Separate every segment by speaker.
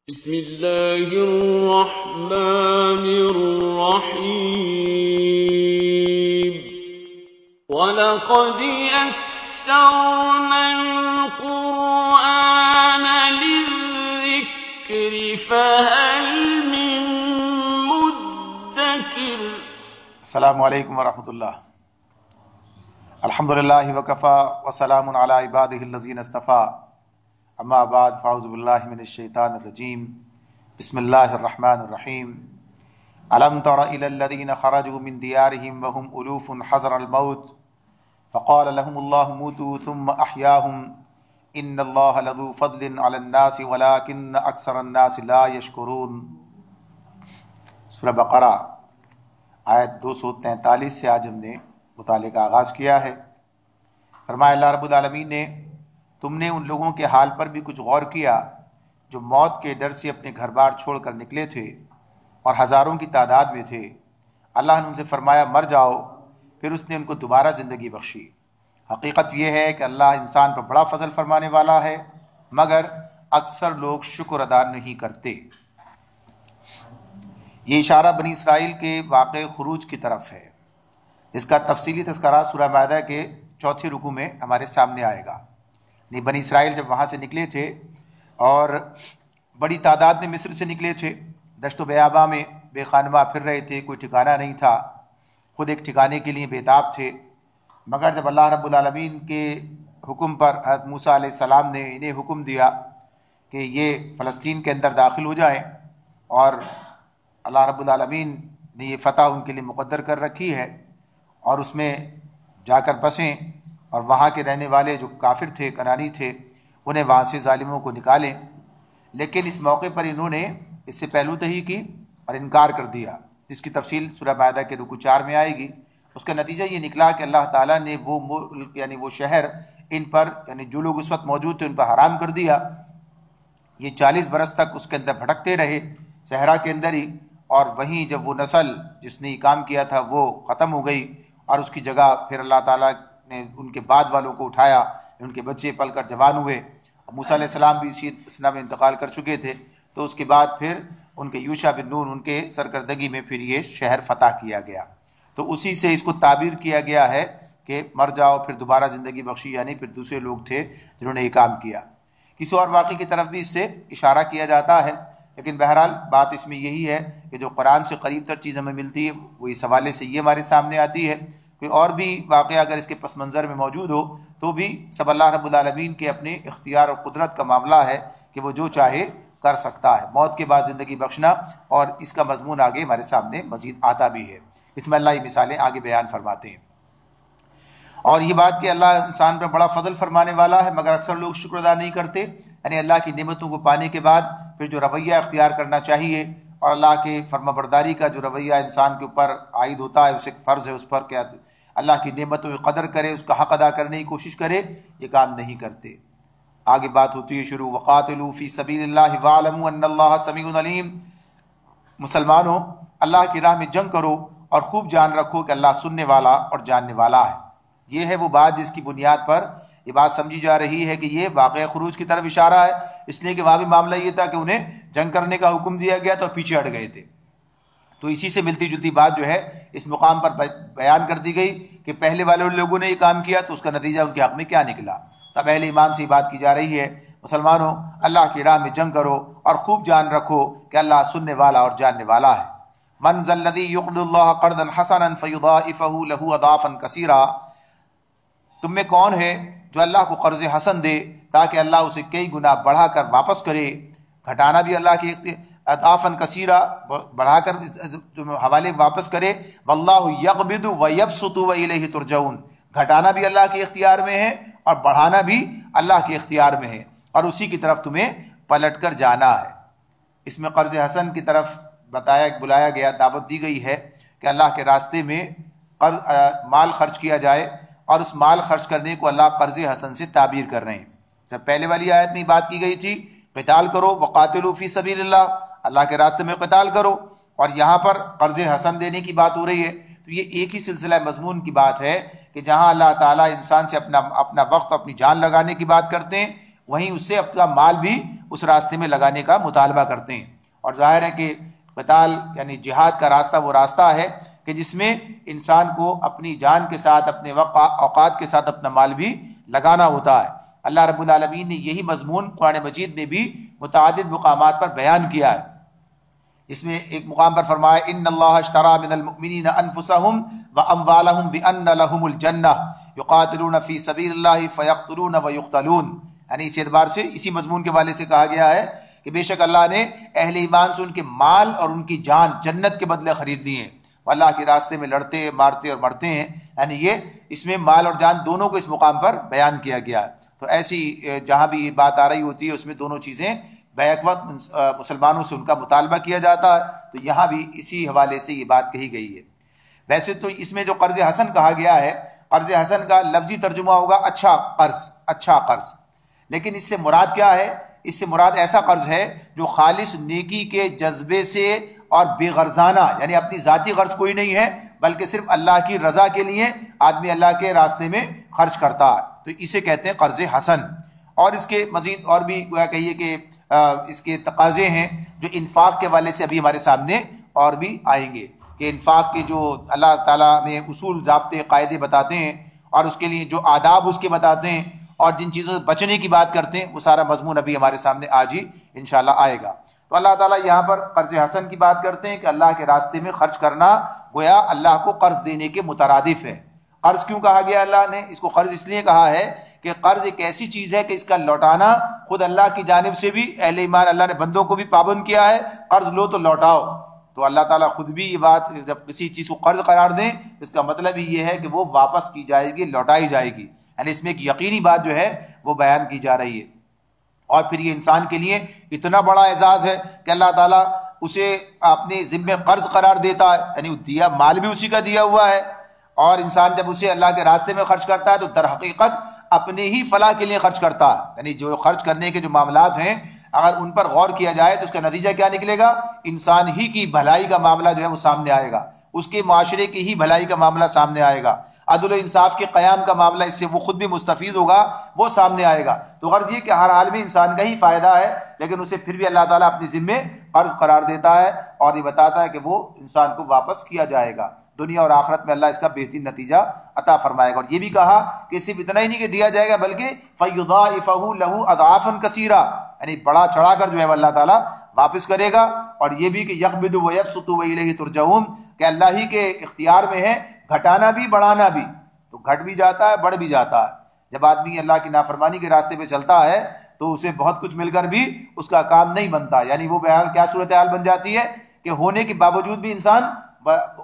Speaker 1: بسم اللہ الرحمن الرحیم وَلَقَدْ يَسَّرْنَا الْقُرْآنَ لِلذِّكْرِ فَهَلْ مِن مُدَّكِرٍ۔
Speaker 2: السلام علیکم ورحمۃ اللہ۔ الحمدللہ وکفیٰ وسلام علی عبادہ الذین اصطفیٰ، اما بعد فاعوذ باللہ من الشیطان الرجیم، بسم اللہ الرحمن الرحیم۔ الم تر الی الذین خرجوا من دیارہم وهم الوف حذر الموت فقال لهم اللہ موتوا ثم احیاہم ان اللہ لذو فضل علی الناس ولکن اکثر الناس لا یشکرون۔ سورہ بقرہ آیت 243 سے آج ہم نے مطالعے کا آغاز کیا ہے۔ فرمایا اللہ رب العالمین نے، تم نے ان لوگوں کے حال پر بھی کچھ غور کیا جو موت کے ڈر سے اپنے گھر بار چھوڑ کر نکلے تھے اور ہزاروں کی تعداد میں تھے۔ اللہ نے ان سے فرمایا مر جاؤ، پھر اس نے ان کو دوبارہ زندگی بخشی۔ حقیقت یہ ہے کہ اللہ انسان پر بڑا فضل فرمانے والا ہے، مگر اکثر لوگ شکر ادا نہیں کرتے۔ یہ اشارہ بنی اسرائیل کے واقع خروج کی طرف ہے، اس کا تفصیلی تذکرہ سورہ مائدہ کے 4 رکوع میں ہمارے سامنے آئے گا۔ بنی اسرائیل جب وہاں سے نکلے تھے اور بڑی تعداد میں مصر سے نکلے تھے، دشت و بیاباں میں بے خانمہ پھر رہے تھے، کوئی ٹھکانہ نہیں تھا، خود ایک ٹھکانے کے لیے بےتاب تھے۔ مگر جب اللہ رب العالمین کے حکم پر حضرت موسیٰ علیہ السلام نے انہیں حکم دیا کہ یہ فلسطین کے اندر داخل ہو جائیں، اور اللہ رب العالمین نے یہ فتح ان کے لیے مقدر کر رکھی ہے اور اس میں جا کر بسیں، اور وہاں کے رہنے والے جو کافر تھے، کنانی تھے، انہیں وہاں سے ظالموں کو نکالیں۔ لیکن اس موقع پر انہوں نے اس سے پہلو تہی کی اور انکار کر دیا، جس کی تفصیل سورہ مائدہ کے رکوع 4 میں آئے گی۔ اس کا نتیجہ یہ نکلا کہ اللہ تعالیٰ نے وہ ملک یعنی وہ شہر ان پر یعنی جو لوگ اس وقت موجود تھے ان پر حرام کر دیا۔ یہ 40 برس تک اس کے اندر بھٹکتے رہے صحرا کے اندر ہی، اور وہیں جب وہ نسل جس نے یہ کام کیا تھا وہ ختم ہو گئی، اور اس کی جگہ پھر اللہ تعالیٰ نے ان کے بعد والوں کو اٹھایا، ان کے بچے پل کر جوان ہوئے۔ موسیٰ علیہ السلام بھی اسی اسنا میں انتقال کر چکے تھے، تو اس کے بعد پھر ان کے یوشع بن نون ان کے سرکردگی میں پھر یہ شہر فتح کیا گیا۔ تو اسی سے اس کو تعبیر کیا گیا ہے کہ مر جاؤ پھر دوبارہ زندگی بخشی، یعنی پھر دوسرے لوگ تھے جنہوں نے یہ کام کیا۔ کسی اور واقعے کی طرف بھی اس سے اشارہ کیا جاتا ہے، لیکن بہرحال بات اس میں یہی ہے کہ جو قرآن سے قریب تر چیز ہمیں ملتی ہے وہ اس حوالے سے یہ ہمارے سامنے آتی ہے۔ کوئی اور بھی واقعہ اگر اس کے پس منظر میں موجود ہو تو بھی سب اللہ رب العالمین کے اپنے اختیار اور قدرت کا معاملہ ہے کہ وہ جو چاہے کر سکتا ہے۔ موت کے بعد زندگی بخشنا، اور اس کا مضمون آگے ہمارے سامنے مزید آتا بھی ہے۔ اس میں اللہ یہ مثالیں آگے بیان فرماتے ہیں، اور یہ بات کہ اللہ انسان پر بڑا فضل فرمانے والا ہے مگر اکثر لوگ شکر ادا نہیں کرتے، یعنی اللہ کی نعمتوں کو پانے کے بعد پھر جو رویہ اختیار کرنا چاہیے، اور اللہ کے فرما برداری کا جو رویہ انسان کے اوپر عائد ہوتا ہے، اسے فرض ہے اس پر کہ اللہ کی نعمتوں کی قدر کرے، اس کا حق ادا کرنے کی کوشش کرے، یہ کام نہیں کرتے۔ آگے بات ہوتی ہے شروع، وقاتلوا فی سبیل اللہ واعلموا ان اللہ سمیع علیم۔ مسلمانوں، اللہ کی راہ میں جنگ کرو اور خوب جان رکھو کہ اللہ سننے والا اور جاننے والا ہے۔ یہ ہے وہ بات جس کی بنیاد پر یہ بات سمجھی جا رہی ہے کہ یہ واقعہ خروج کی طرف اشارہ ہے، اس لیے کہ وہاں بھی معاملہ یہ تھا کہ انہیں جنگ کرنے کا حکم دیا گیا تھا اور پیچھے ہٹ گئے تھے۔ تو اسی سے ملتی جلتی بات جو ہے اس مقام پر بیان کر دی گئی کہ پہلے والے لوگوں نے یہ کام کیا تو اس کا نتیجہ ان کے حق میں کیا نکلا۔ تب اہل ایمان سے یہ بات کی جا رہی ہے، مسلمانوں اللہ کی راہ میں جنگ کرو اور خوب جان رکھو کہ اللہ سننے والا اور جاننے والا ہے۔ من ذا الذی یقرض اللہ قرضا حسنا فیضاعفہ لہ اضعافا کثیرا۔ تم میں کون ہے جو اللہ کو قرض حسن دے تاکہ اللہ اسے کئی گنا بڑھا کر واپس کرے؟ گھٹانا بھی اللہ کی اضعافا کثیرا، بڑھا کر حوالے واپس کرے۔ واللہ یقبض ویبسط والیہ ترجعون۔ گھٹانا بھی اللہ کے اختیار میں ہے اور بڑھانا بھی اللہ کے اختیار میں ہے، اور اسی کی طرف تمہیں پلٹ کر جانا ہے۔ اس میں قرض حسن کی طرف بلایا گیا، دعوت دی گئی ہے کہ اللہ کے راستے میں مال خرچ کیا جائے، اور اس مال خرچ کرنے کو اللہ قرض حسن سے تعبیر کر رہے ہیں۔ جب پہلے والی آیت میں بات کی گئی تھی قتال کرو، وقاتلوا فی سبیل اللہ، اللہ کے راستے میں قتال کرو، اور یہاں پر قرض حسن دینے کی بات ہو رہی ہے، تو یہ ایک ہی سلسلہ مضمون کی بات ہے کہ جہاں اللہ تعالیٰ انسان سے اپنا وقت، اپنی جان لگانے کی بات کرتے ہیں، وہیں اس سے اپنا مال بھی اس راستے میں لگانے کا مطالبہ کرتے ہیں۔ اور ظاہر ہے کہ قتال یعنی جہاد کا راستہ وہ راستہ ہے کہ جس میں انسان کو اپنی جان کے ساتھ، اپنے وقت اوقات کے ساتھ اپنا مال بھی لگانا ہوتا ہے۔ اللہ رب العالمین نے یہی مضمون قرآن مجید میں بھی متعدد مقامات پر بیان کیا ہے۔ اس میں ایک مقام پر فرمایا ان اللہ اشترى من المؤمنین انفسهم واموالهم بان لهم الجنہ یقاتلون فی سبیل اللہ فیقتلون ویقتلون، یعنی اس اعتبار سے اسی مضمون کے حوالے سے کہا گیا ہے کہ بے شک اللہ نے اہل ایمان سے ان کے مال اور ان کی جان جنت کے بدلے خرید لی ہیں، اللہ کے راستے میں لڑتے مارتے اور مرتے ہیں، یعنی یہ اس میں مال اور جان دونوں کو اس مقام پر بیان کیا گیا ہے۔ تو ایسی جہاں بھی بات آ رہی ہوتی ہے اس میں دونوں چیزیں بیک وقت مسلمانوں سے ان کا مطالبہ کیا جاتا ہے، تو یہاں بھی اسی حوالے سے یہ بات کہی گئی ہے۔ ویسے تو اس میں جو قرض حسن کہا گیا ہے، قرض حسن کا لفظی ترجمہ ہوگا اچھا قرض، اچھا قرض، لیکن اس سے مراد کیا ہے؟ اس سے مراد ایسا قرض ہے جو خالص نیکی کے جذبے سے اور بے غرضانہ، یعنی اپنی ذاتی غرض کوئی نہیں ہے بلکہ صرف اللہ کی رضا کے لیے آدمی اللہ کے راستے میں خرچ کرتا ہے، تو اسے کہتے ہیں قرض حسن۔ اور اس کے مزید اور بھی گویا کہیے کہ اس کے تقاضے ہیں جو انفاق کے والے سے ابھی ہمارے سامنے اور بھی آئیں گے، کہ انفاق کے جو اللہ تعالیٰ میں اصول ضابطے قاعدے بتاتے ہیں اور اس کے لیے جو آداب اس کے بتاتے ہیں اور جن چیزوں سے بچنے کی بات کرتے ہیں، وہ سارا مضمون ابھی ہمارے سامنے آج ہی انشاءاللہ آئے گا۔ تو اللہ تعالیٰ یہاں پر قرض حسن کی بات کرتے ہیں کہ اللہ کے راستے میں خرچ کرنا گویا اللہ کو قرض دینے کے مترادف ہے۔ قرض کیوں کہا گیا اللہ نے؟ اس کو قرض اس لیے کہا ہے کہ قرض ایک ایسی چیز ہے کہ اس کا لوٹانا خود اللہ کی جانب سے بھی اہل ایمان اللہ نے بندوں کو بھی پابند کیا ہے، قرض لو تو لوٹاؤ۔ تو اللہ تعالیٰ خود بھی یہ بات جب کسی چیز کو قرض قرار دیں اس کا مطلب ہی یہ ہے کہ وہ واپس کی جائے گی، لوٹائی جائے گی، یعنی اس میں ایک یقینی بات جو ہے وہ بیان کی جا رہی ہے۔ اور پھر یہ انسان کے لیے اتنا بڑا اعزاز ہے کہ اللہ تعالیٰ اسے اپنے ذمے قرض قرار دیتا ہے، یعنی دیا مال بھی اسی کا دیا ہوا ہے، اور انسان جب اسے اللہ کے راستے میں خرچ کرتا ہے تو در حقیقت اپنے ہی فلاح کے لیے خرچ کرتا ہے، یعنی جو خرچ کرنے کے جو معاملات ہیں اگر ان پر غور کیا جائے تو اس کا نتیجہ کیا نکلے گا؟ انسان ہی کی بھلائی کا معاملہ جو ہے وہ سامنے آئے گا، اس کے معاشرے کی ہی بھلائی کا معاملہ سامنے آئے گا، عدل و انصاف کے قیام کا معاملہ اس سے وہ خود بھی مستفید ہوگا، وہ سامنے آئے گا۔ تو غرض یہ کہ ہر حال میں انسان کا ہی فائدہ ہے، لیکن اسے پھر بھی اللہ تعالیٰ اپنے ذمے قرض قرار دیتا ہے اور یہ بتاتا ہے کہ وہ انسان کو واپس کیا جائے گا، دنیا اور آخرت میں اللہ اس کا بہترین نتیجہ عطا فرمائے گا۔ اور یہ بھی کہا کہ صرف اتنا ہی نہیں کہ دیا جائے گا بلکہ فَيُضَاعِفَهُ لَهُ أَضْعَافًا كَثِيرًا، یعنی بڑا چڑھا کر جو ہے اللہ تعالیٰ واپس کرے گا۔ اور یہ بھی کہ يَقْبِضُ وَيَبْسُطُ وَإِلَيْهِ تُرْجَعُونَ، کہ اللہ ہی کے اختیار میں ہے گھٹانا بھی بڑھانا بھی، تو گھٹ بھی جاتا ہے بڑھ بھی جاتا ہے۔ جب آدمی اللہ کی نافرمانی کے راستے پہ چلتا ہے تو اسے بہت کچھ مل کر بھی اس کا کام نہیں بنتا، یعنی وہ بہرحال کیا صورتحال بن جاتی ہے کہ ہونے کے باوجود بھی انسان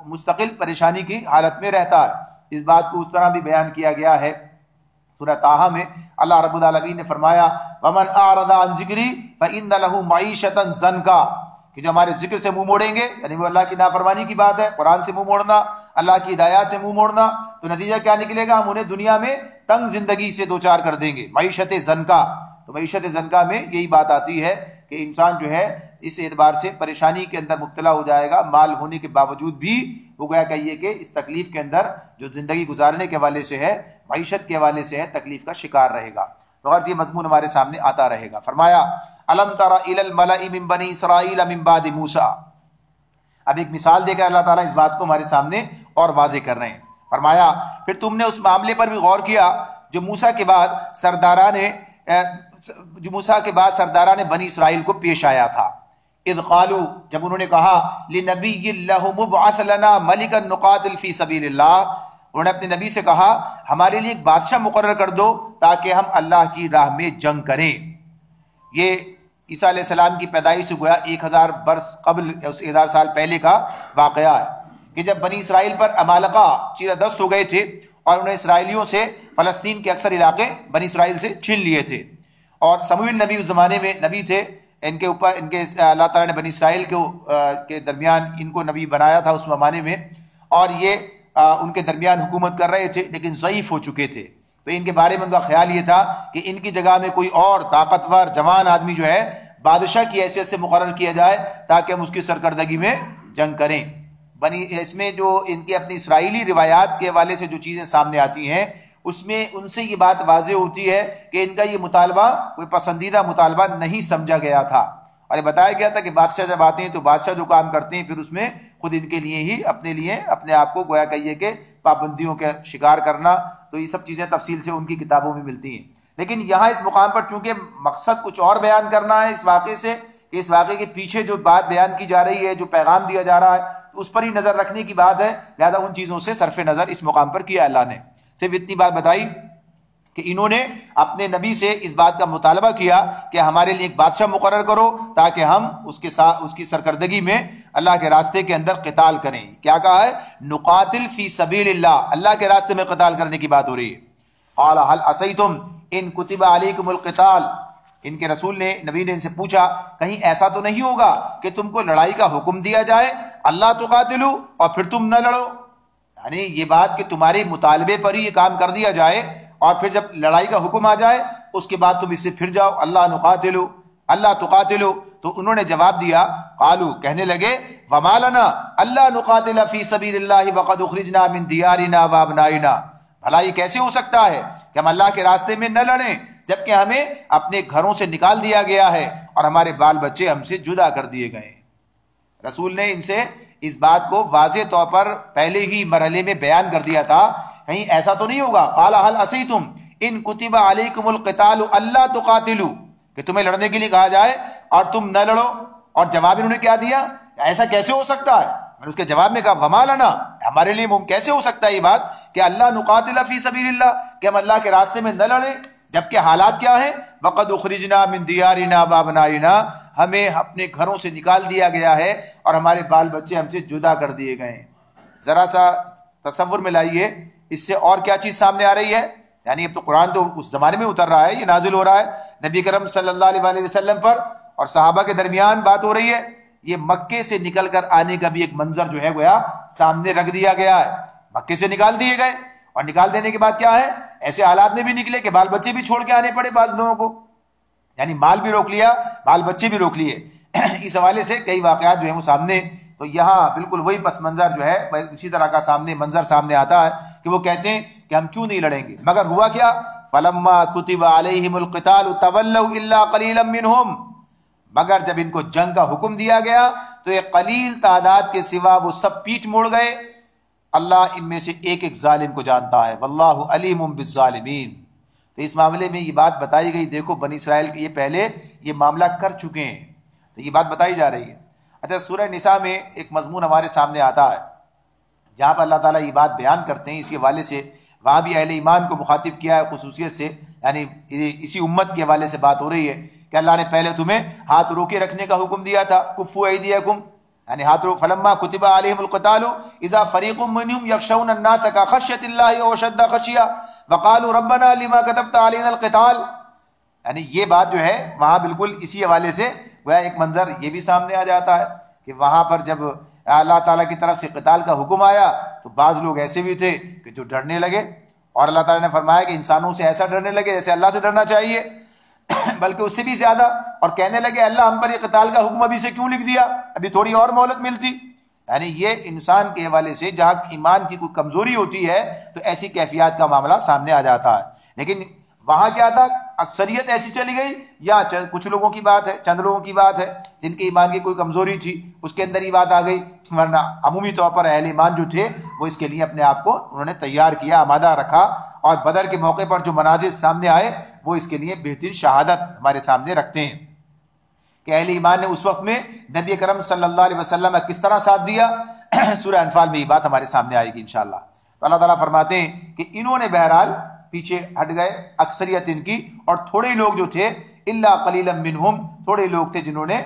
Speaker 2: مستقل پریشانی کی حالت میں رہتا ہے۔ اس بات کو اس طرح بھی بیان کیا گیا ہے سورہ طٰہٰ میں، اللہ رب العالمین نے فرمایا وَمَنْ أَعْرَضَ عَنْ ذِكْرِي فَإِنَّ لَهُ مَعِيشَةً ضَنْكًا، کہ جو ہمارے ذکر سے منہ موڑیں گے، یعنی وہ اللہ کی نافرمانی کی بات ہے، قرآن سے منہ موڑنا، اللہ کی ہدایات سے منہ موڑنا، تو نتیجہ کیا نکلے گا؟ ہم انہیں دنیا میں تنگ زندگی سے دوچار کر دیں گے، معیشت زنکا۔ تو معیشت زنکا میں یہی بات آتی ہے کہ انسان جو ہے اس اعتبار سے پریشانی کے اندر مبتلا ہو جائے گا، مال ہونے کے باوجود بھی وہ گویا کہیے کہ اس تکلیف کے اندر جو زندگی گزارنے کے حوالے سے ہے، معیشت کے حوالے سے ہے، تکلیف کا شکار رہے گا۔ تو اور یہ مضمون ہمارے سامنے آتا رہے گا۔ فرمایا الم تر الی الملأ من بنی اسرائیل من بعد موسیٰ، اب ایک مثال دے کر اللہ تعالیٰ اس بات کو ہمارے سامنے اور واضح کر رہے ہیں۔ فرمایا پھر تم نے اس معاملے پر بھی غور کیا جو موسیٰ کے بعد سرداران بنی اسرائیل کو پیش آیا تھا۔ اذ قالوا، جب انہوں نے کہا لنبی لہم ابعث لنا ملکا نقاتل فی سبیل اللہ، انہوں نے اپنے نبی سے کہا ہمارے لیے ایک بادشاہ مقرر کر دو تاکہ ہم اللہ کی راہ میں جنگ کریں۔ یہ عیسیٰ علیہ السلام کی پیدائش سے گویا 1000 برس قبل، 1000 سال پہلے کا واقعہ ہے کہ جب بنی اسرائیل پر عمالقہ چیرہ دست ہو گئے تھے اور انہوں نے اسرائیلیوں سے فلسطین کے اکثر علاقے بنی اسرائیل سے چھین لیے تھے، اور سموئیل نبی اس زمانے میں نبی تھے، ان کے اوپر اللہ تعالیٰ نے بنی اسرائیل کے درمیان ان کو نبی بنایا تھا اس زمانے میں، اور یہ ان کے درمیان حکومت کر رہے تھے لیکن ضعیف ہو چکے تھے۔ تو ان کے بارے میں ان کا خیال یہ تھا کہ ان کی جگہ میں کوئی اور طاقتور جوان آدمی جو ہے بادشاہ کی حیثیت سے مقرر کیا جائے تاکہ ہم اس کی سرکردگی میں جنگ کریں۔ اس میں جو ان کی اپنی اسرائیلی روایات کے حوالے سے جو چیزیں سامنے آتی ہیں اس میں ان سے یہ بات واضح ہوتی ہے کہ ان کا یہ مطالبہ کوئی پسندیدہ مطالبہ نہیں سمجھا گیا تھا، اور یہ بتایا گیا تھا کہ بادشاہ جب آتے ہیں تو بادشاہ جو کام کرتے ہیں پھر اس میں خود ان کے لیے اپنے آپ کو گویا کہیے کہ پابندیوں کا شکار کرنا، تو یہ سب چیزیں تفصیل سے ان کی کتابوں میں ملتی ہیں۔ لیکن یہاں اس مقام پر چونکہ مقصد کچھ اور بیان کرنا ہے اس واقعے سے، کہ اس واقعے کے پیچھے جو بات بیان کی جا رہی ہے، جو پیغام دیا جا رہا ہے، تو اس پر ہی نظر رکھنے کی بات ہے، لہذا ان چیزوں سے صرف نظر اس مقام پر کیا اللہ نے۔ صرف اتنی بات بتائی کہ انہوں نے اپنے نبی سے اس بات کا مطالبہ کیا کہ ہمارے لیے ایک بادشاہ مقرر کرو تاکہ ہم اس کے ساتھ اس کی سرکردگی میں اللہ کے راستے کے اندر قتال کریں۔ کیا کہا ہے؟ نقاتل فی سبیل اللہ، اللہ کے راستے میں قتال کرنے کی بات ہو رہی ہے۔ قال هل عصیتم ان کتب علیکم القتال، ان کے رسول نے، نبی نے ان سے پوچھا کہیں ایسا تو نہیں ہوگا کہ تم کو لڑائی کا حکم دیا جائے، اللہ تقاتلو، اور پھر تم نہ لڑو؟ یعنی یہ بات کہ تمہارے مطالبے پر ہی یہ کام کر دیا جائے اور پھر جب لڑائی کا حکم آ جائے اس کے بعد تم اس سے پھر جاؤ، اللہ نقاتلو اللہ تقاتلو۔ تو انہوں نے جواب دیا، قالو کہنے لگے، وما لنا اللہ نقاتل فی سبیل اللہ وقد اخرجنا من دیارنا وابنائنا، بھلا یہ کیسے ہو سکتا ہے کہ ہم اللہ کے راستے میں نہ لڑیں جبکہ ہمیں اپنے گھروں سے نکال دیا گیا ہے اور ہمارے بال بچے ہم سے جدا کر دیے گئے ہیں۔ رسول نے ان سے اس بات کو واضح طور پر پہلے ہی مرحلے میں بیان کر دیا تھا، کہیں ایسا تو نہیں ہوگا، قال هل عصیتم ان کتب علیکم القتال الا تقاتلوا، کہ تمہیں لڑنے کے لیے کہا جائے اور تم نہ لڑو۔ اور جواب انہوں نے کیا دیا؟ ایسا کیسے ہو سکتا ہے؟ میں نے اس کے جواب میں کہا وما لنا، ہمارے لیے کیسے ہو سکتا ہے یہ بات کہ اللہ نقاتل فی سبیل اللہ، کہ ہم اللہ کے راستے میں نہ لڑیں جبکہ حالات کیا ہیں؟ وقد اخرجنا من دیارنا وابنائنا، ہمیں اپنے گھروں سے نکال دیا گیا ہے اور ہمارے بال بچے ہم سے جدا کر دیے گئے ہیں۔ ذرا سا تصور میں لائیے اس سے اور کیا چیز سامنے آ رہی ہے؟ یعنی اب تو قرآن تو اس زمانے میں اتر رہا ہے، یہ نازل ہو رہا ہے نبی کرم صلی اللہ علیہ وآلہ وسلم پر اور صحابہ کے درمیان بات ہو رہی ہے، یہ مکے سے نکل کر آنے کا بھی ایک منظر جو ہے گویا سامنے رکھ دیا گیا ہے۔ مکے سے نکال دیے گئے اور نکال دینے کے بعد کیا ہے؟ ایسے حالات میں بھی نکلے کہ بال بچے بھی چھوڑ کے آنے پڑے بعض لوگوں کو، یعنی مال بھی روک لیا، بال بچے بھی روک لیے۔ اس حوالے سے کئی واقعات جو ہیں وہ سامنے، تو یہاں بالکل وہی پس منظر جو ہے اسی طرح کا منظر سامنے آتا ہے کہ وہ کہتے ہیں کہ ہم کیوں نہیں لڑیں گے، مگر ہوا کیا؟ فلما کتب علیہم القتال تولوا الا قلیلا منہم، مگر جب ان کو جنگ کا حکم دیا گیا تو ایک قلیل تعداد کے سوا وہ سب پیٹ موڑ گئے۔ اللہ ان میں سے ایک ایک ظالم کو جانتا ہے، واللہ علیم بالظالمین۔ تو اس معاملے میں یہ بات بتائی گئی، دیکھو بنی اسرائیل کے یہ پہلے یہ معاملہ کر چکے ہیں، تو یہ بات بتائی جا رہی ہے۔ اچھا، سورہ نساء میں ایک مضمون ہمارے سامنے آتا ہے جہاں پر اللہ تعالیٰ یہ بات بیان کرتے ہیں، اس حوالے سے وہاں بھی اہل ایمان کو مخاطب کیا ہے خصوصیت سے، یعنی اسی امت کے حوالے سے بات ہو رہی ہے کہ اللہ نے پہلے تمہیں ہاتھ روکے رکھنے کا حکم دیا تھا، کفوا ایدیکم، یعنی ہاتھ روک، فلما کتب علیہم القتال اذا فریق منہم یخشون الناس کخشیۃ اللہ او اشد خشیہ وقالوا ربنا لما کتبت علینا القتال، یعنی یہ بات جو ہے وہاں بالکل اسی حوالے سے وہ ایک منظر یہ بھی سامنے آ جاتا ہے کہ وہاں پر جب اللہ تعالیٰ کی طرف سے قتال کا حکم آیا تو بعض لوگ ایسے بھی تھے کہ جو ڈرنے لگے، اور اللہ تعالیٰ نے فرمایا کہ انسانوں سے ایسا ڈرنے لگے جیسے اللہ سے ڈرنا چاہیے، بلکہ اس سے بھی زیادہ، اور کہنے لگے اللہ ہم پر یہ قتال کا حکم ابھی سے کیوں لکھ دیا، ابھی تھوڑی اور مہلت ملتی۔ یعنی یہ انسان کے حوالے سے جہاں ایمان کی کوئی کمزوری ہوتی ہے تو ایسی کیفیات کا معاملہ سامنے آ جاتا ہے، لیکن وہاں کیا تھا؟ اکثریت ایسی چلی گئی یا کچھ لوگوں کی بات ہے، چند لوگوں کی بات ہے جن کے ایمان کی کوئی کمزوری تھی اس کے اندر ہی بات آ گئی، ورنہ عمومی طور پر اہل ایمان جو تھے وہ اس کے لیے اپنے آپ کو انہوں نے تیار کیا، آمادہ رکھا، اور بدر کے موقع پر جو مناظر سامنے آئے وہ اس کے لیے بہترین شہادت ہمارے سامنے رکھتے ہیں کہ اہل ایمان نے اس وقت میں نبی کرم صلی اللہ علیہ وسلم کا کس طرح ساتھ دیا۔ سورہ انفال میں یہ بات ہمارے سامنے آئے گی انشاءاللہ۔ تو اللہ تعالیٰ فرماتے ہیں کہ انہوں نے بہرحال پیچھے ہٹ گئے، اکثریت ان کی، اور تھوڑے لوگ جو تھے الا قلیلا منہم، تھوڑے لوگ تھے جنہوں نے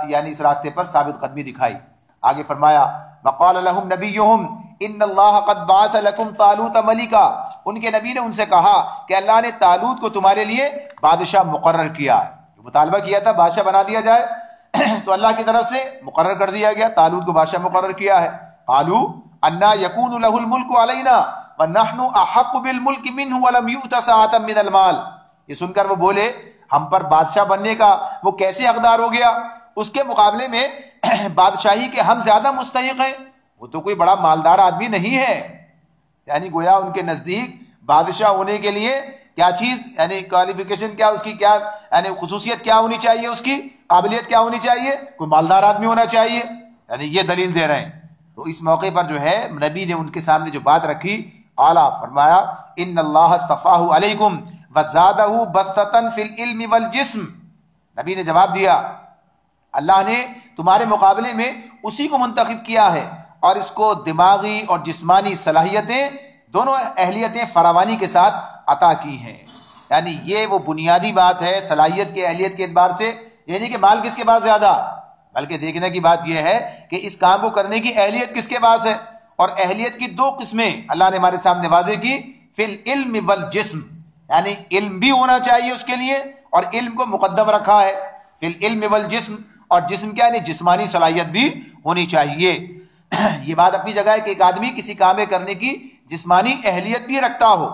Speaker 2: یعنی اس راستے پر ثابت قدمی دکھائی۔ آگے فرمایا وقال لهم نبیہم ان اللہ قد بعث لکم طالوت ملکا، ان کے نبی نے ان سے کہا کہ اللہ نے طالوت کو تمہارے لیے بادشاہ مقرر کیا ہے، جو مطالبہ کیا تھا بادشاہ بنا دیا جائے تو اللہ کی طرف سے مقرر کر دیا گیا، طالوت کو بادشاہ مقرر کیا ہے۔ قالوا انا یکون له الملک علینا ونحن احق بالملک منه ولم یؤت ساعة من المال، یہ سن کر وہ بولے ہم پر بادشاہ بننے کا وہ کیسے حقدار ہو گیا، اس کے مقابلے میں بادشاہی کے ہم زیادہ مستحق ہیں، وہ تو کوئی بڑا مالدار آدمی نہیں ہے۔ یعنی گویا ان کے نزدیک بادشاہ ہونے کے لیے کیا چیز یعنی کوالیفیکیشن کیا اس کی کیا یعنی خصوصیت کیا ہونی چاہیے, اس کی قابلیت کیا ہونی چاہیے, کوئی مالدار آدمی ہونا چاہیے, یعنی یہ دلیل دے رہے ہیں. تو اس موقع پر جو ہے نبی نے ان کے سامنے جو بات رکھی, اعلیٰ فرمایا ان اللہ اصطفاہ علیکم وزادہ بسطۃ فی العلم والجسم. نبی نے جواب دیا اللہ نے تمہارے مقابلے میں اسی کو منتخب کیا ہے اور اس کو دماغی اور جسمانی صلاحیتیں دونوں اہلیتیں فراوانی کے ساتھ عطا کی ہیں. یعنی یہ وہ بنیادی بات ہے صلاحیت کے اہلیت کے اعتبار سے, یعنی کہ مال کس کے پاس زیادہ, بلکہ دیکھنے کی بات یہ ہے کہ اس کام کو کرنے کی اہلیت کس کے پاس ہے. اور اہلیت کی دو قسمیں اللہ نے ہمارے سامنے واضح کی, فی العلم والجسم, یعنی علم بھی ہونا چاہیے اس کے لیے اور علم کو مقدم رکھا ہے, فی العلم والجسم, اور جسم کیا یعنی جسمانی صلاحیت بھی ہونی چاہیے. یہ بات اپنی جگہ ہے کہ ایک آدمی کسی کام کرنے کی جسمانی اہلیت بھی رکھتا ہو,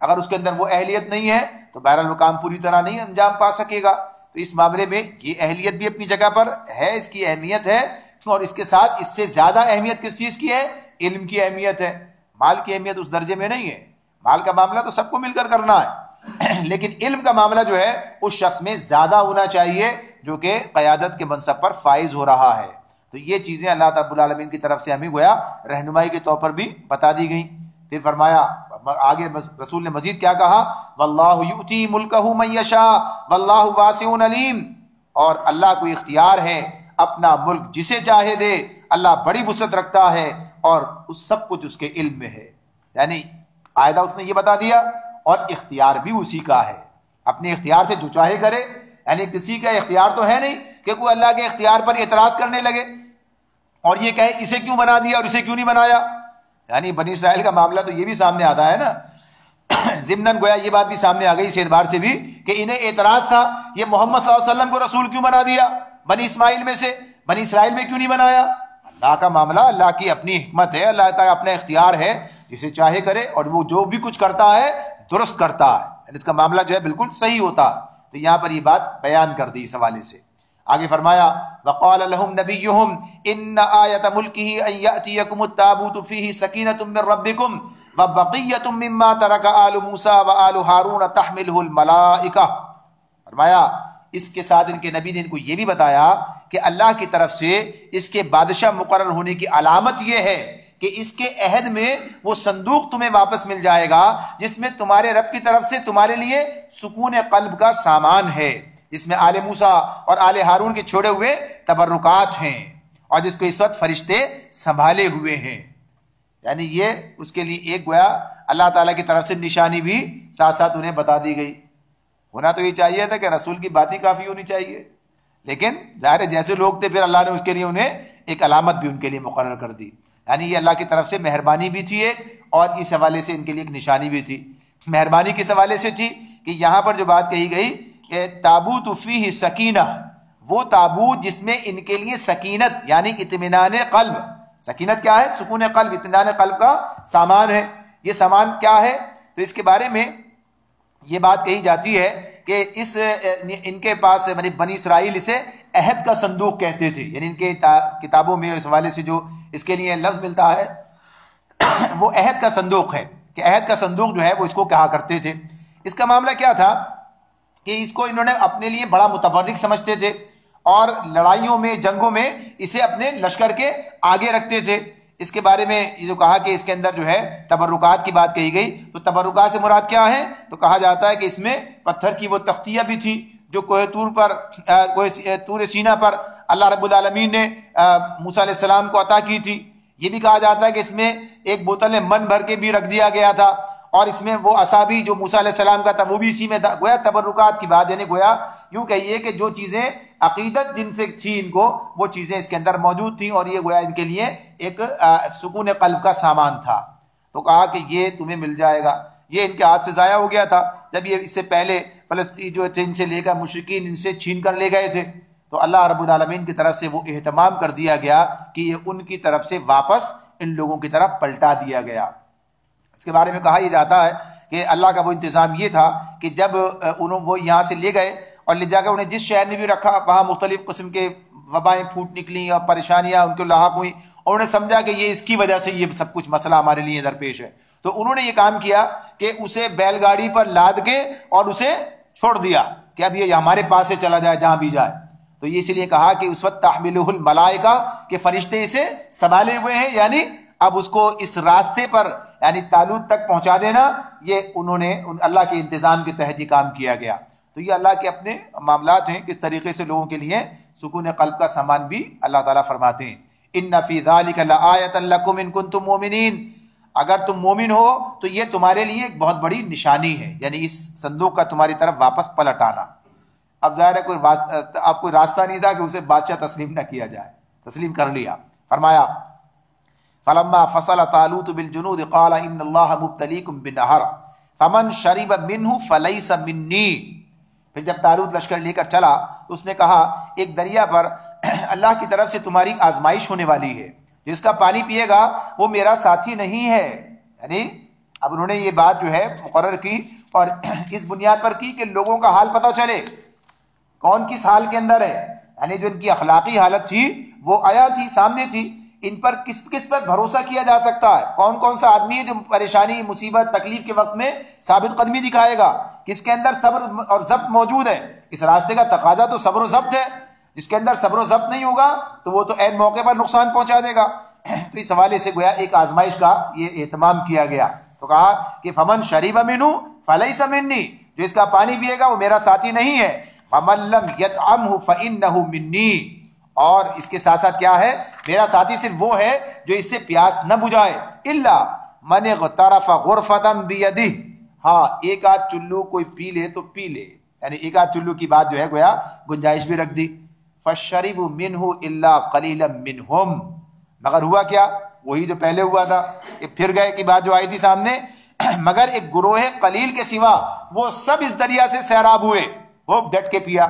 Speaker 2: اگر اس کے اندر وہ اہلیت نہیں ہے تو بہرحال وہ کام پوری طرح نہیں انجام پا سکے گا. تو اس معاملے میں یہ اہلیت بھی اپنی جگہ پر ہے, اس کی اہمیت ہے, اور اس کے ساتھ اس سے زیادہ اہمیت کس چیز کی ہے, علم کی اہمیت ہے. مال کی اہمیت اس درجے میں نہیں ہے, مال کا معاملہ تو سب کو مل کر کرنا ہے, لیکن علم کا معاملہ جو ہے اس شخص میں زیادہ ہونا چاہیے جو کہ قیادت کے منصب پر فائز ہو رہا ہے. تو یہ چیزیں اللہ رب العالمین کی طرف سے ہمیں گویا رہنمائی کے طور پر بھی بتا دی گئیں. پھر فرمایا آگے رسول نے مزید کیا کہا, واللہ یؤتی ملکہ من یشاء واللہ واسع علیم, اور اللہ کو اختیار ہے اپنا ملک جسے چاہے دے, اللہ بڑی وسعت رکھتا ہے اور اس سب کچھ اس کے علم میں ہے. یعنی قاعدہ اس نے یہ بتا دیا اور اختیار بھی اسی کا ہے, اپنے اختیار سے جو چاہے کرے. یعنی کسی کا اختیار تو ہے نہیں کہ کوئی اللہ کے اختیار پر اعتراض کرنے لگے اور یہ کہے اسے کیوں بنا دیا اور اسے کیوں نہیں بنایا. یعنی بنی اسرائیل کا معاملہ تو یہ بھی سامنے آتا ہے نا, ضمناً گویا یہ بات بھی سامنے آ گئی اس اعتبار سے بھی کہ انہیں اعتراض تھا یہ محمد صلی اللہ علیہ وسلم کو رسول کیوں بنا دیا, بنی اسماعیل میں سے بنی اسرائیل میں کیوں نہیں بنایا. اللہ کا معاملہ, اللہ کی اپنی حکمت ہے, اللہ تعالیٰ اپنا اختیار ہے, جسے چاہے کرے اور وہ جو بھی کچھ کرتا ہے درست کرتا ہے, اس کا معاملہ جو ہے بالکل صحیح ہوتا. تو یہاں پر یہ بات بیان کر دی اس حوالے سے. آگے فرمایا وقال لهم نبيهم ان آیۃ ملکہ ان یأتیکم التابوت فیہ سکینۃ من ربکم وبقیۃ مما ترک آل موسیٰ وآل ہارون تحملہ الملائکہ. فرمایا اس کے ساتھ ان کے نبی نے ان کو یہ بھی بتایا کہ اللہ کی طرف سے اس کے بادشاہ مقرر ہونے کی علامت یہ ہے کہ اس کے عہد میں وہ صندوق تمہیں واپس مل جائے گا جس میں تمہارے رب کی طرف سے تمہارے لیے سکون قلب کا سامان ہے, جس میں آل موسیٰ اور آل ہارون کے چھوڑے ہوئے تبرکات ہیں اور جس کو اس وقت فرشتے سنبھالے ہوئے ہیں. یعنی یہ اس کے لیے ایک گویا اللہ تعالیٰ کی طرف سے نشانی بھی ساتھ ساتھ انہیں بتا دی گئی. ہونا تو یہ چاہیے تھا کہ رسول کی بات ہی کافی ہونی چاہیے, لیکن ظاہر جیسے لوگ تھے پھر اللہ نے اس کے لیے انہیں ایک علامت بھی ان کے لیے مقرر کر دی. یعنی یہ اللہ کی طرف سے مہربانی بھی تھی ایک, اور اس حوالے سے ان کے لیے ایک نشانی بھی تھی. مہربانی کس حوالے سے تھی کہ یہاں پر جو بات کہی گئی کہ تابوت فیہ سکینہ, وہ تابوت جس میں ان کے لیے سکینت یعنی اطمینان قلب, سکینت کیا ہے, سکون قلب, اطمینان قلب کا سامان ہے. یہ سامان کیا ہے, تو اس کے بارے میں یہ بات کہی جاتی ہے کہ اس ان کے پاس یعنی بنی اسرائیل اسے عہد کا صندوق کہتے تھے. یعنی ان کے کتابوں میں اس حوالے سے جو اس کے لیے لفظ ملتا ہے وہ عہد کا صندوق ہے, کہ عہد کا صندوق جو ہے وہ اس کو کہا کرتے تھے. اس کا معاملہ کیا تھا کہ اس کو انہوں نے اپنے لیے بڑا متبرک سمجھتے تھے اور لڑائیوں میں جنگوں میں اسے اپنے لشکر کے آگے رکھتے تھے. اس کے بارے میں جو کہا کہ اس کے اندر جو ہے تبرکات کی بات کہی گئی, تو تبرکات سے مراد کیا ہے, تو کہا جاتا ہے کہ اس میں پتھر کی وہ تختیاں بھی تھی جو کوہ طور پر طور سینا پر اللہ رب العالمین نے موسیٰ علیہ السلام کو عطا کی تھی. یہ بھی کہا جاتا ہے کہ اس میں ایک بوتل من بھر کے بھی رکھ دیا گیا تھا, اور اس میں وہ اصابی جو موسیٰ علیہ السلام کا تھا وہ بھی اسی میں تھا. گویا تبرکات کی بات, یعنی گویا یوں کہیے کہ جو چیزیں عقیدت جن سے تھی ان کو وہ چیزیں اس کے اندر موجود تھیں, اور یہ گویا ان کے لیے ایک سکون قلب کا سامان تھا. تو کہا کہ یہ تمہیں مل جائے گا. یہ ان کے ہاتھ سے ضائع ہو گیا تھا جب یہ اس سے پہلے فلسطین جو تھے ان سے لے کر مشرکین ان سے چھین کر لے گئے تھے, تو اللہ رب العالمین کی طرف سے وہ اہتمام کر دیا گیا کہ یہ ان کی طرف سے واپس ان لوگوں کی طرف پلٹا دیا گیا. اس کے بارے میں کہا یہ جاتا ہے کہ اللہ کا وہ انتظام یہ تھا کہ جب وہ یہاں سے لے گئے اور لے جا کر انہیں جس شہر میں بھی رکھا وہاں مختلف قسم کے وبائیں پھوٹ نکلیں اور پریشانیاں ان کو لاحق ہوئیں, اور انہوں نے سمجھا کہ یہ اس کی وجہ سے یہ سب کچھ مسئلہ ہمارے لیے درپیش ہے، تو انہوں نے یہ کام کیا کہ اسے بیل گاڑی پر لاد کے اور اسے چھوڑ دیا کہ اب یہ ہمارے پاس سے چلا جائے جہاں بھی جائے. تو یہ اس لیے کہا کہ اس وقت تحملہ الملائکہ کہ فرشتے اسے سنبھالے ہوئے ہیں، یعنی اب اس کو اس راستے پر یعنی طالوت تک پہنچا دینا، یہ انہوں نے اللہ کے انتظام کے تحت یہ کام کیا گیا. تو یہ اللہ کے اپنے معاملات ہیں، کس طریقے سے لوگوں کے لیے سکون قلب کا سامان بھی اللہ تعالیٰ فرماتے ہیں. ان فی ذلک لآیۃ لکم ان کنتم مؤمنین، اگر تم مومن ہو تو یہ تمہارے لیے ایک بہت بڑی نشانی ہے، یعنی اس صندوق کا تمہاری طرف واپس پلٹ آنا. اب ظاہر ہے اب کوئی راستہ نہیں تھا کہ اسے بادشاہ تسلیم نہ کیا جائے، تسلیم کر لیا. فرمایا فلما فصل طالوت بالجنود قال ان اللہ مبتلیکم بنہر فمن شرب منہ فلیس منی. پھر جب طالوت لشکر لے کر چلا تو اس نے کہا ایک دریا پر اللہ کی طرف سے تمہاری آزمائش ہونے والی ہے، جس کا پانی پیے گا وہ میرا ساتھی نہیں ہے. یعنی اب انہوں نے یہ بات جو ہے مقرر کی اور اس بنیاد پر کی کہ لوگوں کا حال پتہ چلے کون کس حال کے اندر ہے، یعنی جو ان کی اخلاقی حالت تھی وہ آیا تھی، سامنے تھی. ان پر کس پر بھروسہ کیا جا سکتا ہے، کون کون سا آدمی ہے جو پریشانی مصیبت تکلیف کے وقت میں ثابت قدمی دکھائے گا، کس کے اندر صبر اور ضبط موجود ہے. اس راستے کا تقاضا تو صبر و ضبط ہے، جس کے اندر صبر و ضبط نہیں ہوگا تو وہ تو عین موقع پر نقصان پہنچا دے گا. تو اس حوالے سے گویا ایک آزمائش کا یہ اہتمام کیا گیا. تو کہا کہ فمن شریب منہ فلیس منی، جو اس کا پانی پیے گا وہ میرا ساتھی نہیں ہے. ومن لم یطعمہ فانہ منی، اور اس کے ساتھ ساتھ کیا ہے، میرا ساتھی صرف وہ ہے جو اس سے پیاس نہ بجھائے. الا من اغترف غرفۃ بیدہ، ہاں ایک آدھ چلو کوئی پی لے تو پی لے، یعنی ایک آدھ چلو کی بات جو ہے گویا گنجائش بھی رکھ دی. فشربوا منہ الا قلیلا منہم، مگر ہوا کیا، وہی جو پہلے ہوا تھا کہ پھر گئے کی بات جو آئی تھی سامنے، مگر ایک گروہ قلیل کے سوا وہ سب اس دریا سے سیراب ہوئے، وہ ڈٹ کے پیا.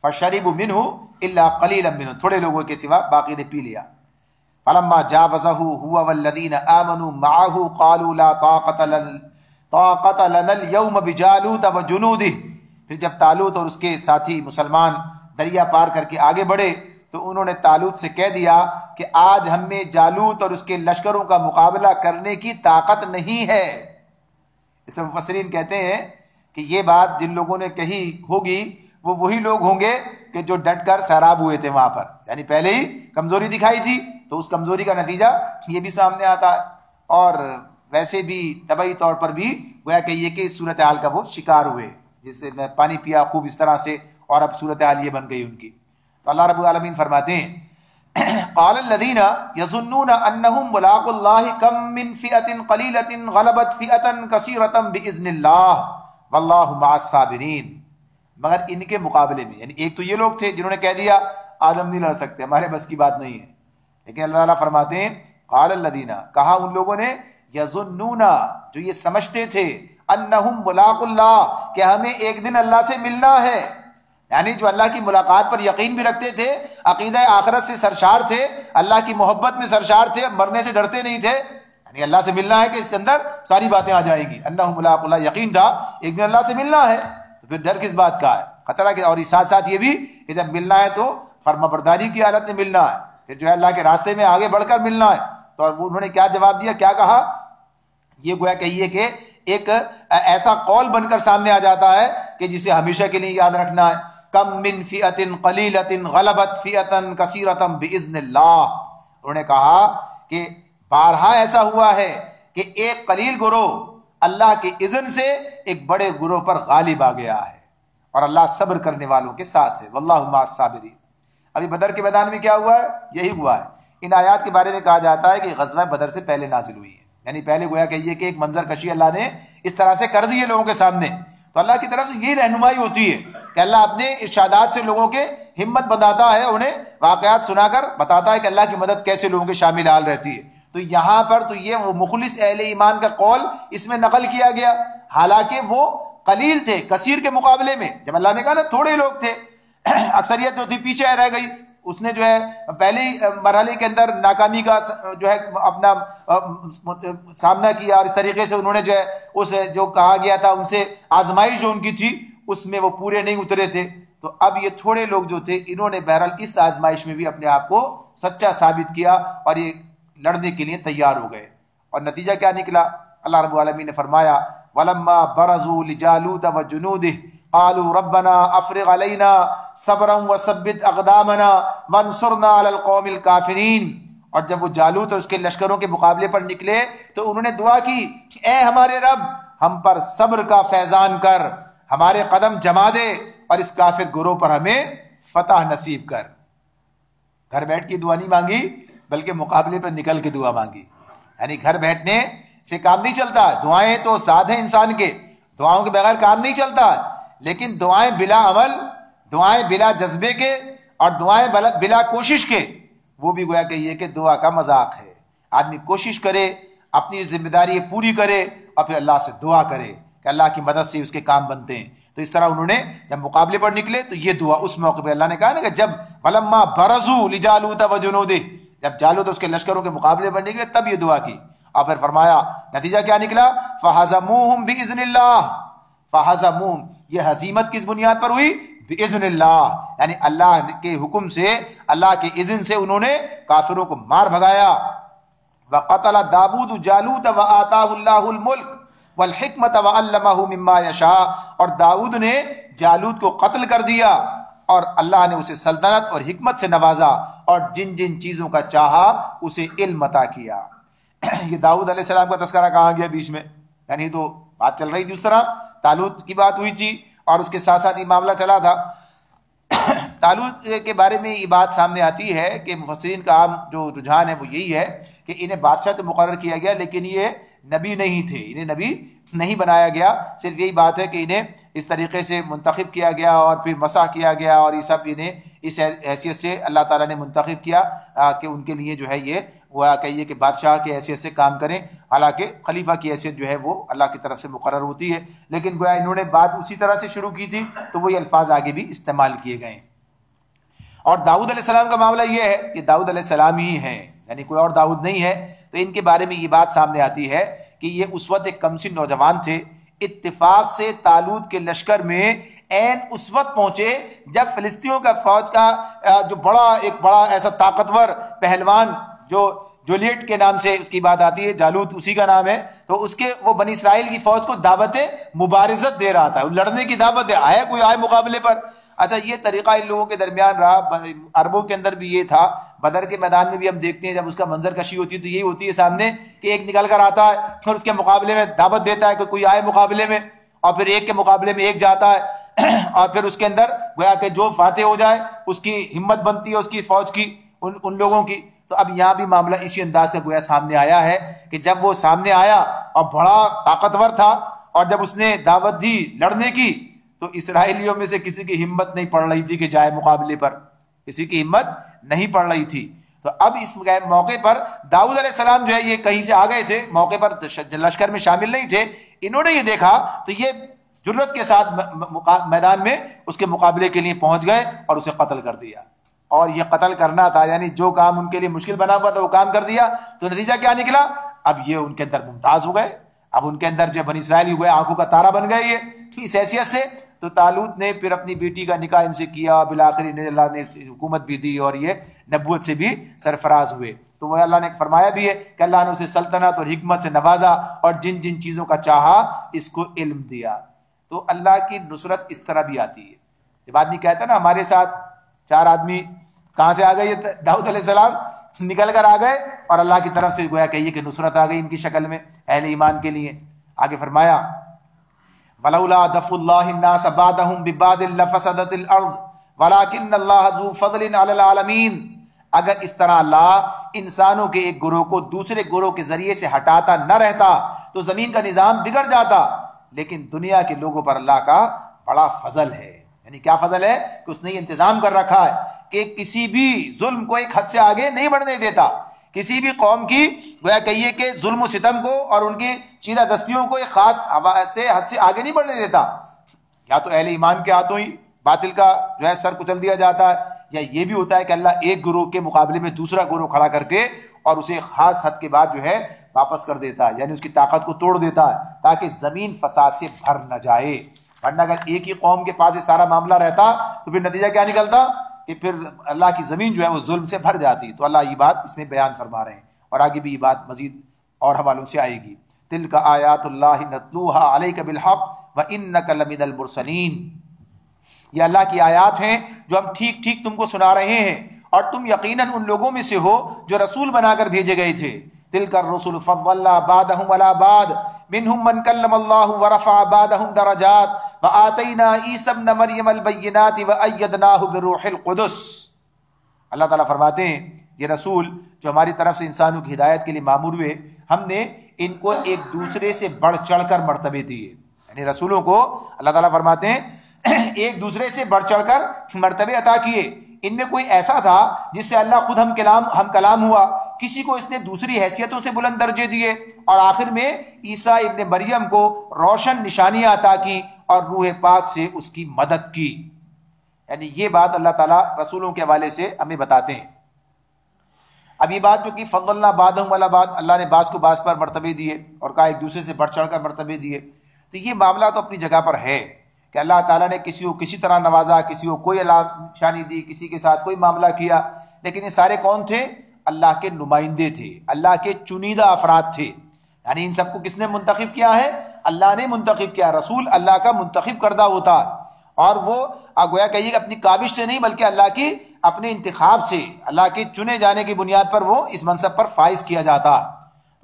Speaker 2: فشربوا منہ الا قلیلا منہم، تھوڑے لوگوں کے سوا باقی نے پی لیا. فلما جاوزہ هو والذین آمنوا معه قالوا لا طاقت لنا اليوم بجالوت وجنودہ. پھر جب طالوت اور اس کے ساتھی مسلمان دریا پار کر کے آگے بڑھے تو انہوں نے طالوت سے کہہ دیا کہ آج ہم میں جالوت اور اس کے لشکروں کا مقابلہ کرنے کی طاقت نہیں ہے. اس میں مفسرین کہتے ہیں کہ یہ بات جن لوگوں نے کہی ہوگی وہ وہی لوگ ہوں گے کہ جو ڈٹ کر سیراب ہوئے تھے وہاں پر، یعنی پہلے ہی کمزوری دکھائی تھی تو اس کمزوری کا نتیجہ یہ بھی سامنے آتا ہے. اور ویسے بھی طبعی طور پر بھی گویا کہ یہ کہ اس صورتحال کا وہ شکار ہوئے، جس سے میں پانی پیا خوب اس طرح سے اور اب صورتحال یہ بن گئی ان کی. تو اللہ رب العالمین فرماتے ہیں قال الذین یظنون انہم ملاقو اللہ کم من فئۃ قلیلۃ غلبت فئۃ کثیرۃ باذن اللہ واللہ مع الصابرین. مگر ان کے مقابلے میں، یعنی ایک تو یہ لوگ تھے جنہوں نے کہہ دیا آج ہم نہیں لڑ سکتے، ہمارے بس کی بات نہیں ہے، لیکن اللہ تعالیٰ فرماتے ہیں قال الذین، کہا ان لوگوں نے، یظنون جو یہ سمجھتے تھے، انہم ملاق اللہ کہ ہمیں ایک دن اللہ سے ملنا ہے، یعنی جو اللہ کی ملاقات پر یقین بھی رکھتے تھے، عقیدہ آخرت سے سرشار تھے، اللہ کی محبت میں سرشار تھے، مرنے سے ڈرتے نہیں تھے، یعنی اللہ سے ملنا ہے کہ اس کے اندر ساری باتیں آ جائیں گی. انہم ملاق اللہ، یقین تھا ایک دن اللہ سے ملنا ہے، تو پھر ڈر کس بات کا ہے، خطرہ کہ، اور ساتھ ساتھ یہ بھی کہ جب ملنا ہے تو فرما برداری کی حالت میں ملنا ہے، پھر جو ہے اللہ کے راستے میں آگے بڑھ کر ملنا ہے. تو انہوں نے کیا جواب دیا، کیا کہا، یہ گویا کہیے کہ ایک ایسا قول بن کر سامنے آ جاتا ہے کہ جسے ہمیشہ کے لیے یاد رکھنا ہے. کم من فئۃ قلیلۃ غلبت فئۃ کثیرۃ باذن اللہ. انہوں نے کہا کہ بارہا ایسا ہوا ہے کہ ایک قلیل گروہ اللہ کے اذن سے ایک بڑے گروہ پر غالب آ گیا ہے، اور اللہ صبر کرنے والوں کے ساتھ ہے، واللہ مع الصابرین. ابھی بدر کے میدان میں کیا ہوا ہے، یہی ہوا ہے. ان آیات کے بارے میں کہا جاتا ہے کہ غزوہ بدر سے پہلے نازل ہوئی ہے، یعنی پہلے گویا کہیے کہ ایک منظر کشی اللہ نے اس طرح سے کر دی ہے لوگوں کے سامنے. تو اللہ کی طرف سے یہ رہنمائی ہوتی ہے کہ اللہ اپنے ارشادات سے لوگوں کے ہمت بنداتا ہے، انہیں واقعات سنا کر بتاتا ہے کہ اللہ کی مدد کیسے لوگوں کے شامل حال رہتی ہے. تو یہاں پر تو یہ وہ مخلص اہل ایمان کا قول اس میں نقل کیا گیا، حالانکہ وہ قلیل تھے کثیر کے مقابلے میں. جب اللہ نے کہا نا تھوڑے لوگ تھے، اکثریت جو تھی پیچھے رہ گئی، اس نے جو ہے پہلے ہی مرحلے کے اندر ناکامی کا جو ہے اپنا سامنا کیا، اور اس طریقے سے انہوں نے جو ہے اس جو کہا گیا تھا ان سے آزمائش جو ان کی تھی اس میں وہ پورے نہیں اترے تھے. تو اب یہ تھوڑے لوگ جو تھے انہوں نے بہرحال اس آزمائش میں بھی اپنے آپ کو سچا ثابت کیا اور یہ لڑنے کے لیے تیار ہو گئے. اور نتیجہ کیا نکلا؟ اللہ رب العالمین نے فرمایا وَلَمَّا بَرَزُوا لِجَالُوتَ وَجُنُودِهِ قَالُوا رَبَّنَا أَفْرِغْ عَلَيْنَا صَبْرًا وَثَبِّتْ أَقْدَامَنَا وَانصُرْنَا عَلَى الْقَوْمِ الْكَافِرِينَ. اور جب وہ جالوت اور اس کے لشکروں کے مقابلے پر نکلے تو انہوں نے دعا کی کہ اے ہمارے رب ہم پر صبر کا فیضان کر، ہمارے قدم جما دے اور اس کافر گروہ پر ہمیں فتح نصیب کر. گھر بیٹھ کے دعا نہیں مانگی بلکہ مقابلے پر نکل کے دعا مانگی. یعنی گھر بیٹھنے سے کام نہیں چلتا. دعائیں تو ساتھ ہیں انسان کے، دعاؤں کے بغیر کام نہیں چلتا، لیکن دعائیں بلا عمل، دعائیں بلا جذبے کے اور دعائیں بلا کوشش کے، وہ بھی گویا کہ یہ کہ دعا کا مذاق ہے. آدمی کوشش کرے، اپنی ذمہ داری پوری کرے اور پھر اللہ سے دعا کرے کہ اللہ کی مدد سے اس کے کام بنتے ہیں. تو اس طرح انہوں نے جب مقابلے پر نکلے تو یہ دعا اس موقع پہ اللہ نے کہا نا کہ جب وَلَمَّا بَرَزُوا لِجَالُوتَ وَجُنُودِهِ، جب جالوت اس کے لشکروں کے مقابلے پر نکلے تب یہ دعا کی. اور پھر فرمایا نتیجہ کیا نکلا؟ فَهَزَمُوهُمْ بِإِذْنِ اللَّهِ. فَهَزَمُوهُمْ، یہ ہزیمت کس بنیاد پر ہوئی؟ بِإِذْنِ اللَّهِ، یعنی اللہ کے حکم سے، اللہ کے اذن سے انہوں نے کافروں کو مار بھگایا. وَقَتَلَ دَاوُودُ جَالُوتَ وَآتَاهُ اللَّهُ الْمُلْكَ وَالْحِكْمَةَ وَعَلَّمَهُ مِمَّا يَشَاءُ. اور داؤد نے جالوت کو قتل کر دیا اور اللہ نے اسے سلطنت اور حکمت سے نوازا اور جن جن چیزوں کا چاہا اسے علم عطا کیا. یہ داؤد علیہ السلام کا تذکرہ کہاں گیا بیچ میں؟ یعنی تو بات چل رہی تھی اس طرح، طالوت کی بات ہوئی تھی اور اس کے ساتھ ساتھ یہ معاملہ چلا تھا. طالوت کے بارے میں یہ بات سامنے آتی ہے کہ مفسرین کا عام جو رجحان ہے وہ یہی ہے کہ انہیں بادشاہ تو مقرر کیا گیا لیکن یہ نبی نہیں تھے، انہیں نبی نہیں بنایا گیا. صرف یہی بات ہے کہ انہیں اس طریقے سے منتخب کیا گیا اور پھر مسح کیا گیا اور یہ سب انہیں اس حیثیت سے اللہ تعالیٰ نے منتخب کیا کہ ان کے لیے جو ہے یہ وہ کہیے کہ بادشاہ کی حیثیت سے کام کریں. حالانکہ خلیفہ کی حیثیت جو ہے وہ اللہ کی طرف سے مقرر ہوتی ہے، لیکن گویا انہوں نے بات اسی طرح سے شروع کی تھی تو وہی الفاظ آگے بھی استعمال کیے گئے. اور داؤد علیہ السلام کا معاملہ یہ ہے کہ داؤد علیہ السلام ہی ہیں، یعنی کوئی اور داؤد نہیں ہے. تو ان کے بارے میں یہ بات سامنے آتی ہے کہ یہ اس وقت ایک کمسن نوجوان تھے. اتفاق سے طالوت کے لشکر میں عین اس وقت پہنچے جب فلسطینیوں کا فوج کا جو ایک بڑا ایسا طاقتور پہلوان جو جولیٹ کے نام سے اس کی بات آتی ہے، جالوت اسی کا نام ہے، تو اس کے وہ بنی اسرائیل کی فوج کو دعوت مبارزت دے رہا تھا، لڑنے کی دعوت دے آیا، کوئی آئے مقابلے پر. اچھا یہ طریقہ ان لوگوں کے درمیان رہا، عربوں کے اندر بھی یہ تھا. بدر کے میدان میں بھی ہم دیکھتے ہیں جب اس کا منظر کشی ہوتی ہے تو یہی ہوتی ہے سامنے کہ ایک نکل کر آتا ہے پھر اس کے مقابلے میں دعوت دیتا ہے کہ کوئی آئے مقابلے میں، اور پھر ایک کے مقابلے میں ایک جاتا ہے اور پھر اس کے اندر گویا کہ جو فاتح ہو جائے اس کی ہمت بنتی ہے اس کی فوج کی، ان لوگوں کی. تو اب یہاں بھی معاملہ اسی انداز کا گویا سامنے آیا ہے کہ جب وہ سامنے آیا اور بڑا طاقتور تھا اور جب اس نے دعوت دی لڑنے کی تو اسرائیلیوں میں سے کسی کی ہمت نہیں پڑ رہی تھی کہ جائے مقابلے پر، کسی کی ہمت نہیں پڑ رہی تھی. تو اب اس موقع پر داؤد علیہ السلام جو ہے یہ کہیں سے آ گئے تھے، موقع پر لشکر میں شامل نہیں تھے. انہوں نے یہ دیکھا تو یہ جرت کے ساتھ میدان میں اس کے مقابلے کے لیے پہنچ گئے اور اسے قتل کر دیا. اور یہ قتل کرنا تھا، یعنی جو کام ان کے لیے مشکل بنا ہوا تھا وہ کام کر دیا. تو نتیجہ کیا نکلا؟ اب یہ ان کے اندر ممتاز ہو گئے، اب ان کے اندر جو بنی اسرائیل ہوئے آنکھوں کا تارا بن گئے یہ اس حیثیت سے. تو طالوت نے پھر اپنی بیٹی کا نکاح ان سے کیا، بالآخر اللہ نے حکومت بھی دی اور یہ نبوت سے بھی سرفراز ہوئے. تو وہ اللہ نے فرمایا بھی ہے کہ اللہ نے اسے سلطنت اور حکمت سے نوازا اور جن جن چیزوں کا چاہا اس کو علم دیا. تو اللہ کی نصرت اس طرح بھی آتی ہے. جب آدمی کہتا ہے نا ہمارے ساتھ 4 آدمی کہاں سے آ گئے، یہ داؤد علیہ السلام نکل کر آ گئے اور اللہ کی طرف سے گویا کہیے کہ نصرت آ گئی ان کی شکل میں اہل ایمان کے لیے. آگے فرمایا وَلَوْلَا دَفْعُ اللَّهِ النَّاسَ بَعْضَهُمْ بِبَعْضٍ لَفَسَدَتِ الْأَرْضُ وَلَكِنَّ اللَّهَ ذُو فَضْلٍ عَلَى الْعَالَمِينَ. اگر اس طرح اللہ انسانوں کے ایک گروہ کو دوسرے گروہ کے ذریعے سے ہٹاتا نہ رہتا تو زمین کا نظام بگڑ جاتا. لیکن دنیا کے لوگوں پر اللہ کا بڑا فضل ہے. یعنی کیا فضل ہے کہ اس نے یہ انتظام کر رکھا ہے کہ کسی بھی ظلم کو ایک حد سے آگے نہیں بڑھنے دیتا، کسی بھی قوم کی گویا کہیے کہ ظلم و ستم کو اور ان کی چیرہ دستیوں کو ایک خاص حد سے آگے نہیں بڑھنے دیتا. یا تو اہل ایمان کے ہاتھوں ہی باطل کا جو ہے سر کچل دیا جاتا ہے، یا یہ بھی ہوتا ہے کہ اللہ ایک گروہ کے مقابلے میں دوسرا گروہ کھڑا کر کے اور اسے خاص حد کے بعد جو ہے واپس کر دیتا ہے، یعنی اس کی طاقت کو توڑ دیتا ہے تاکہ زمین فساد سے بھر نہ جائے. ورنہ اگر ایک ہی قوم کے پاس یہ سارا معاملہ رہتا تو پھر نتیجہ کیا نکلتا کہ پھر اللہ کی زمین جو ہے وہ ظلم سے بھر جاتی. تو اللہ یہ بات اس میں بیان فرما رہے ہیں اور آگے بھی یہ بات مزید اور حوالوں سے آئے گی. تلک آیات اللہ نتلوها علیک بالحق وانک لمن المرسلین. یہ اللہ کی آیات ہیں جو ہم ٹھیک ٹھیک تم کو سنا رہے ہیں اور تم یقیناً ان لوگوں میں سے ہو جو رسول بنا کر بھیجے گئے تھے. تلک الرسل فضلنا بعضهم علی بعض منهم من کلم اللہ ورفع بعضهم درجات وآتینا عیسی ابن مریم البینات وأیدناہ بروح القدس. اللہ تعالیٰ فرماتے ہیں یہ رسول جو ہماری طرف سے انسانوں کی ہدایت کے لیے مامور ہوئے ہم نے ان کو ایک دوسرے سے بڑھ چڑھ کر مرتبے دیے. یعنی رسولوں کو اللہ تعالیٰ فرماتے ہیں ایک دوسرے سے بڑھ چڑھ کر مرتبے عطا کیے. ان میں کوئی ایسا تھا جس سے اللہ خود ہم کلام ہوا, کسی کو اس نے دوسری حیثیتوں سے بلند درجے دیے, اور آخر میں عیسیٰ ابن مریم کو روشن نشانیاں عطا کی اور روح پاک سے اس کی مدد کی. یعنی یہ بات اللہ تعالیٰ رسولوں کے حوالے سے ہمیں بتاتے ہیں. اب یہ بات جو کہ فضلنا بعضهم علی بعض, اللہ نے بعض کو بعض پر مرتبے دیے اور کہا ایک دوسرے سے بڑھ چڑھ کر مرتبے دیے, تو یہ معاملہ تو اپنی جگہ پر ہے کہ اللہ تعالیٰ نے کسی کو کسی طرح نوازا, کسی کو کوئی نشانی دی, کسی کے ساتھ کوئی معاملہ کیا, لیکن یہ سارے کون تھے؟ اللہ کے نمائندے تھے, اللہ کے چنیدہ افراد تھے. یعنی ان سب کو کس نے منتخب کیا ہے؟ اللہ نے منتخب کیا. رسول اللہ کا منتخب کردہ ہوتا اور وہ گویا کہیے کہ اپنی کاوش سے نہیں بلکہ اللہ کی اپنے انتخاب سے, اللہ کے چنے جانے کی بنیاد پر وہ اس منصب پر فائز کیا جاتا.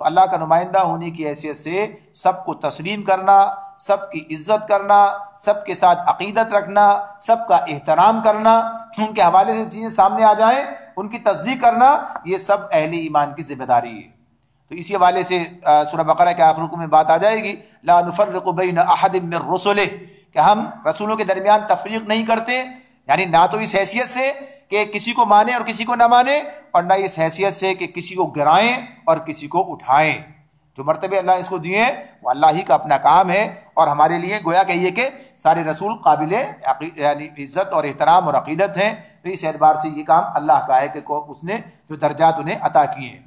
Speaker 2: تو اللہ کا نمائندہ ہونے کی حیثیت سے سب کو تسلیم کرنا, سب کی عزت کرنا, سب کے ساتھ عقیدت رکھنا, سب کا احترام کرنا, ان کے حوالے سے چیزیں سامنے آ جائیں ان کی تصدیق کرنا, یہ سب اہل ایمان کی ذمہ داری ہے. تو اسی حوالے سے سورہ بقرہ کے آخر رکوع میں بات آ جائے گی لا نفرق بین احد من رسلہ, کہ ہم رسولوں کے درمیان تفریق نہیں کرتے. یعنی نہ تو اس حیثیت سے کہ کسی کو مانے اور کسی کو نہ مانے, اور نہ اس حیثیت سے کہ کسی کو گرائیں اور کسی کو اٹھائیں. جو مرتبے اللہ نے اس کو دیے وہ اللہ ہی کا اپنا کام ہے, اور ہمارے لیے گویا کہیے کہ سارے رسول قابل یعنی عزت اور احترام اور عقیدت ہیں. تو اس اعتبار سے یہ کام اللہ کا ہے کہ اس نے جو درجات انہیں عطا کیے ہیں.